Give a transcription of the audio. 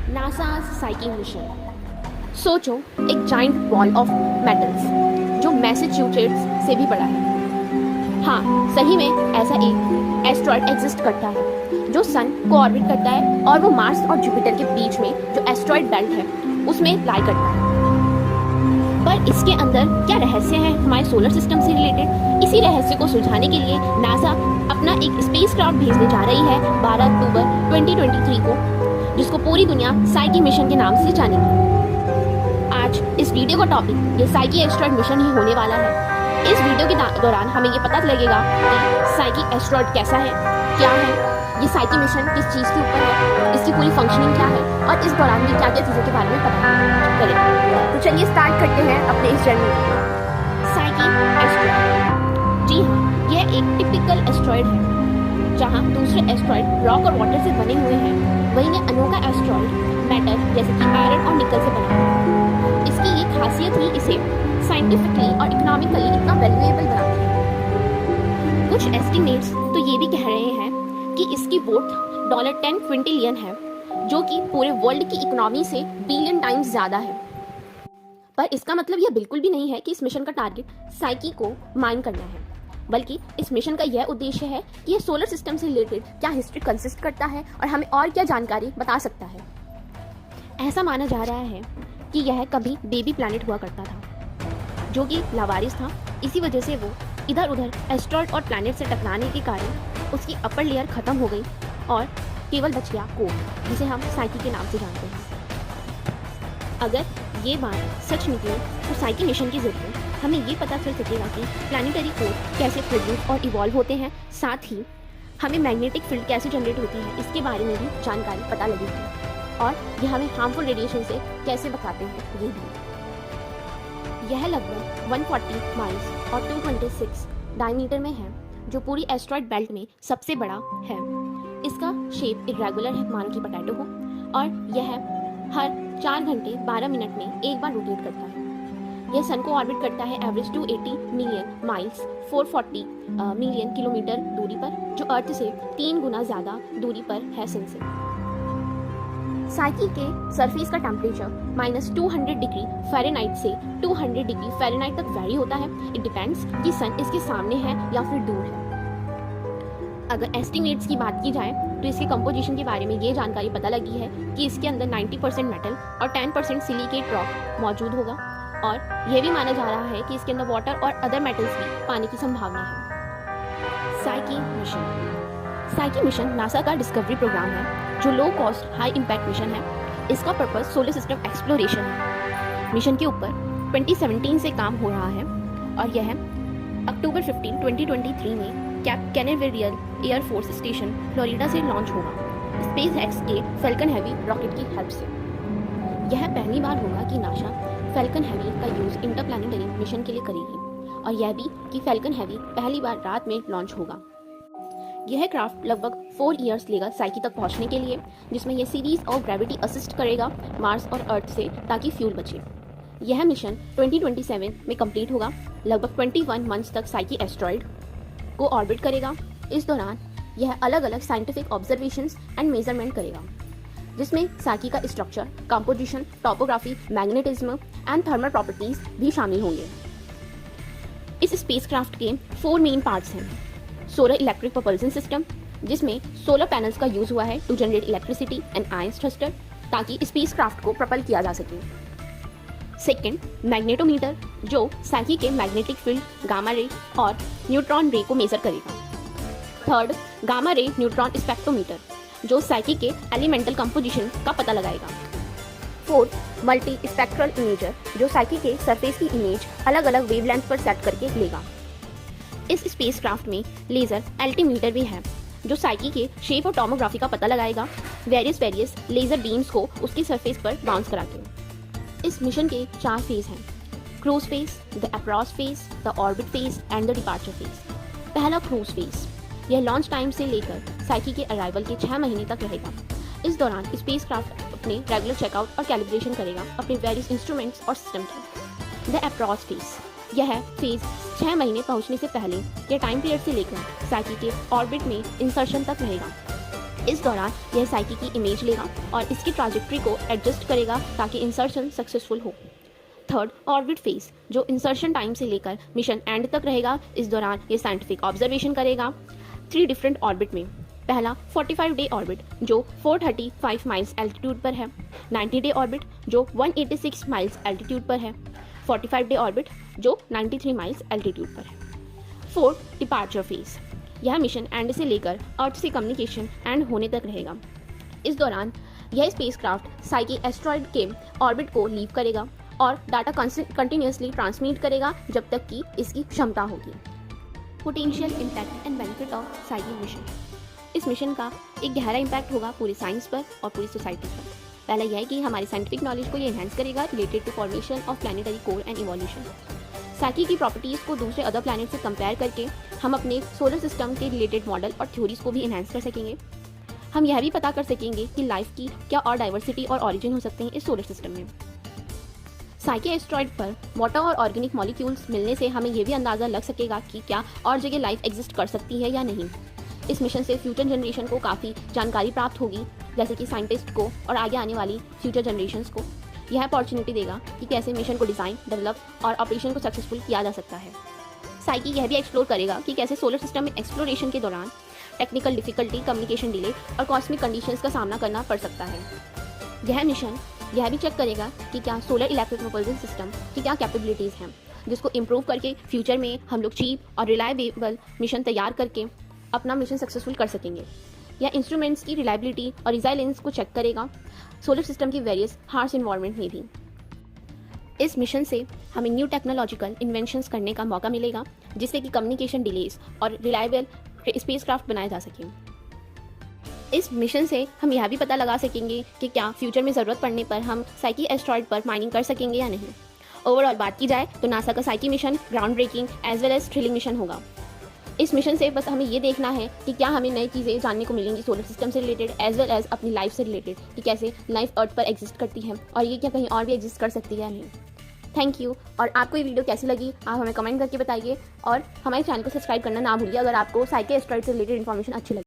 NASA psyche mission. सोचो, एक giant wall of metals जो मैसेच्यूसेट्स से भी बड़ा है। हाँ, सही में ऐसा एक एस्ट्रॉयड एग्जिस्ट करता है जो सन को ऑर्बिट करता है और वो मार्स और जुपिटर के बीच में जो एस्ट्रॉयड बेल्ट है उसमें लाई करता है। पर इसके अंदर क्या रहस्य है हमारे सोलर सिस्टम से रिलेटेड? इसी रहस्य को सुलझाने के लिए नासा अपना एक स्पेसक्राफ्ट भेजने जा रही है 12 अक्टूबर 2023 को, जिसको पूरी दुनिया साइकी मिशन के नाम से जानेगी। आज इस वीडियो का टॉपिक ये साइकी एस्ट्रॉयड मिशन ही होने वाला है। इस वीडियो के दौरान हमें ये पता लगेगा कि साइकी एस्ट्रॉयड कैसा है, क्या है, ये साइकी मिशन किस चीज़ के ऊपर है, इसकी पूरी फंक्शनिंग क्या है और इस दौरान भी क्या क्या चीज़ों के बारे में पता करें। तो चलिए स्टार्ट करते हैं अपने इस जर्नी को। साइकी एस्ट्रॉयड, जी हाँ, यह एक टिपिकल एस्ट्रॉयड है। जहाँ दूसरे एस्ट्रॉयड रॉक और वाटर से बने हुए हैं, वहीं ये अनोखा एस्ट्रॉयड मेटल जैसे कि आयरन और निकल से बना है। इसकी ये खासियत ही इसे साइंटिफिकली और इकोनॉमिकली इतना वैल्यूएबल बनाती है। कुछ एस्टिमेट्स तो ये भी कह रहे हैं कि इसकी वर्थ $10 क्विंटिलियन है, जो कि पूरे वर्ल्ड की इकोनॉमी से बिलियन टाइम्स ज़्यादा है। पर इसका मतलब यह बिल्कुल भी नहीं है कि इस मिशन का टारगेट साइकी को माइन करना है, बल्कि इस मिशन का यह उद्देश्य है कि यह सोलर सिस्टम से रिलेटेड क्या हिस्ट्री कंसिस्ट करता है और हमें और क्या जानकारी बता सकता है। ऐसा माना जा रहा है कि यह कभी बेबी प्लैनेट हुआ करता था, जो कि लावारिस था। इसी वजह से वो इधर उधर एस्ट्रॉयड और प्लैनेट से टकराने के कारण उसकी अपर लेयर खत्म हो गई और केवल बच गया कोर, जिसे हम साइकी के नाम से जानते हैं। अगर ये बात सच निकले तो साइकी मिशन के जरिए हमें ये पता चल सकेगा कि प्लानिटरी कोर कैसे प्रोड्यूस और इवॉल्व होते हैं, साथ ही हमें मैग्नेटिक फील्ड कैसे जनरेट होती है इसके बारे में भी जानकारी पता लगेगी, और यह हमें हार्मफुल रेडिएशन से कैसे बचाते हैं ये भी। यह लगभग 140 माइल्स और 226 डायमीटर में है, जो पूरी एस्ट्रॉयड बेल्ट में सबसे बड़ा है। इसका शेप इरेगुलर है, मान की पोटैटो हो, और यह हर 4 घंटे 12 मिनट में एक बार रोटेट करता है। यह सन को ऑर्बिट करता है average 280 million miles 440 million kilometre दूरी पर, जो अर्थ से 3 गुना ज़्यादा दूरी पर है सन से। साइकी के सरफेस का टेम्परेचर -200 डिग्री फ़ारेनहाइट से 200 डिग्री फ़ारेनहाइट तक वैरी होता है। इट डिपेंड्स कि सन इसके सामने है या फिर दूर है। अगर एस्टिमेट्स की बात की जाए तो इसके कंपोजिशन के बारे में ये जानकारी पता लगी है कि इसके अंदर 90% मेटल और 10% सिलिकेट रॉक मौजूद होगा, और यह भी माना जा रहा है कि इसके अंदर वाटर और अदर मेटल्स भी पाने की संभावना है। साइकी मिशन नासा का डिस्कवरी प्रोग्राम है, जो low cost high impact mission है। इसका पर्पस सोलर सिस्टम एक्सप्लोरेशन है। मिशन के ऊपर 2017 से काम हो रहा है और यह अक्टूबर 15, 2023 में Cape Canaveral Air Force Station Florida से लॉन्च होगा स्पेसएक्स के फैल्कन हैवी रॉकेट की हेल्प से। यह पहली बार होगा कि नासा फैल्कन हैवी का यूज इंटरप्लैनेटरी मिशन के लिए करेगी, और यह भी कि फैल्कन हैवी पहली बार रात में लॉन्च होगा। यह क्राफ्ट लगभग 4 इयर्स लेगा साइकी तक पहुंचने के लिए, जिसमें यह सीरीज और ग्रेविटी असिस्ट करेगा मार्स और अर्थ से, ताकि फ्यूल बचे। यह मिशन 2027 में कंप्लीट होगा। लगभग 21 मंथ्स तक साइकी एस्ट्रॉयड को ऑर्बिट करेगा। इस दौरान यह अलग अलग साइंटिफिक ऑब्जर्वेशंस एंड मेजरमेंट करेगा, जिसमें साइकी का structure, composition, topography, magnetism and thermal properties भी शामिल होंगे। इस स्पेसक्राफ्ट के 4 मेन पार्ट्स हैं। सोलर इलेक्ट्रिक प्रोपल्शन सिस्टम, जिसमें सोलर पैनल्स का यूज हुआ है to generate electricity and ion thruster, ताकि स्पेसक्राफ्ट को प्रपल किया जा सके। सेकंड, मैग्नेटोमीटर, जो साइकी के मैग्नेटिक फील्ड, गामा रे और न्यूट्रॉन रे को मेजर करेगा। Third, gamma ray neutron spectrometer, जो साइकी के एलिमेंटल कंपोजिशन का पता लगाएगा। फोर्थ, मल्टी स्पेक्ट्रल इमेजर, जो साइकी के सरफेस की इमेज अलग अलग वेवलेंथ पर सेट करके लेगा। इस स्पेसक्राफ्ट में लेजर एल्टीमीटर भी है, जो साइकी के शेप और टोमोग्राफी का पता लगाएगा, वेरियस लेजर बीम्स को उसकी सरफेस पर बाउंस करा के। इस मिशन के 4 फेज हैं: cruise phase, the approach phase, the orbit phase and the departure phase. पहला क्रूज फेज, यह लॉन्च टाइम से लेकर साइकी के अराइवल के 6 महीने तक रहेगा। इस दौरान स्पेसक्राफ्ट अपने रेगुलर चेकआउट और कैलिब्रेशन करेगा अपने वेरियस इंस्ट्रूमेंट्स और सिस्टम के। द अप्रॉच फेज, यह फेज 6 महीने पहुंचने से पहले या टाइम पीरियड से लेकर साइकी के ऑर्बिट में इंसर्शन तक रहेगा। इस दौरान यह साइकी की इमेज लेगा और इसकी ट्राजेक्ट्री को एडजस्ट करेगा ताकि इंसर्शन सक्सेसफुल हो। थर्ड, ऑर्बिट फेज, जो इंसर्शन टाइम से लेकर मिशन एंड तक रहेगा। इस दौरान ये साइंटिफिक ऑब्जर्वेशन करेगा 3 डिफरेंट ऑर्बिट में। पहला 45 डे ऑर्बिट जो 435 माइल्स एल्टीट्यूड पर है, 90 डे ऑर्बिट जो 186 माइल्स एल्टीट्यूड पर है, 45 डे ऑर्बिट जो 93 माइल्स एल्टीट्यूड पर है। फोर्थ, डिपार्चर फेज, यह मिशन एंड से लेकर अर्थ से कम्युनिकेशन एंड होने तक रहेगा। इस दौरान यह स्पेसक्राफ्ट साइकी एस्ट्रॉयड के ऑर्बिट को लीव करेगा और डाटा कंटिन्यूसली ट्रांसमिट करेगा जब तक कि इसकी क्षमता होगी। Potential impact and benefit of psyche mission, इस मिशन का एक गहरा इम्पैक्ट होगा पूरे साइंस पर और पूरी सोसाइटी पर। पहला यह है कि हमारी साइंटिफिक नॉलेज को ये एनहांस करेगा related to formation of planetary core and evolution. Psyche की प्रॉपर्टीज़ को दूसरे अदर प्लैनेट से कंपेयर करके हम अपने सोलर सिस्टम के रिलेटेड मॉडल और थ्योरीज को भी एनहांस कर सकेंगे। हम यह भी पता कर सकेंगे कि लाइफ की क्या और डाइवर्सिटी और ऑरिजिन हो सकते हैं इस सोलर सिस्टम में। साइकी एस्ट्रॉयड पर वाटर और ऑर्गेनिक मॉलिक्यूल्स मिलने से हमें यह भी अंदाज़ा लग सकेगा कि क्या और जगह लाइफ एग्जिस्ट कर सकती है या नहीं। इस मिशन से फ्यूचर जनरेशन को काफ़ी जानकारी प्राप्त होगी, जैसे कि साइंटिस्ट को और आगे आने वाली फ्यूचर जनरेशन्स को यह अपॉर्चुनिटी देगा कि कैसे मिशन को डिज़ाइन, डेवलप और ऑपरेशन को सक्सेसफुल किया जा सकता है। साइकी यह भी एक्सप्लोर करेगा कि कैसे सोलर सिस्टम में एक्सप्लोरेशन के दौरान टेक्निकल डिफिकल्टी, कम्युनिकेशन डिले और कॉस्मिक कंडीशंस का सामना करना पड़ सकता है। यह मिशन यह भी चेक करेगा कि क्या सोलर इलेक्ट्रिक प्रोपल्शन सिस्टम की क्या कैपेबिलिटीज़ हैं, जिसको इम्प्रूव करके फ्यूचर में हम लोग चीप और रिलायबल मिशन तैयार करके अपना मिशन सक्सेसफुल कर सकेंगे। यह इंस्ट्रूमेंट्स की रिलायबिलिटी और रिजाइलेंस को चेक करेगा सोलर सिस्टम की वेरियस हार्श इन्वायरमेंट में भी। इस मिशन से हमें न्यू टेक्नोलॉजिकल इन्वेंशंस करने का मौका मिलेगा, जिससे कि कम्युनिकेशन डिलेज और रिलायबल स्पेसक्राफ्ट बनाए जा सकें। इस मिशन से हम यह भी पता लगा सकेंगे कि क्या फ्यूचर में ज़रूरत पड़ने पर हम साइकी एस्ट्रॉयड पर माइनिंग कर सकेंगे या नहीं। ओवरऑल बात की जाए तो नासा का Psyche mission ground breaking as well as thrilling mission होगा। इस मिशन से बस हमें ये देखना है कि क्या हमें नई चीज़ें जानने को मिलेंगी सोलर सिस्टम से रिलेटेड एज वेल एज अपनी लाइफ से रिलेटेड, कि कैसे लाइफ अर्थ पर एग्जिस्ट करती है और ये क्या कहीं और भी एग्जिस्ट कर सकती है या नहीं। Thank you. और आपको ये वीडियो कैसी लगी आप हमें कमेंट करके बताइए और हमारे चैनल को सब्सक्राइब करना ना भूलिए अगर आपको साइकी एस्ट्रॉयड से रिलेटेड इन्फॉर्मेशन अच्छी लगी।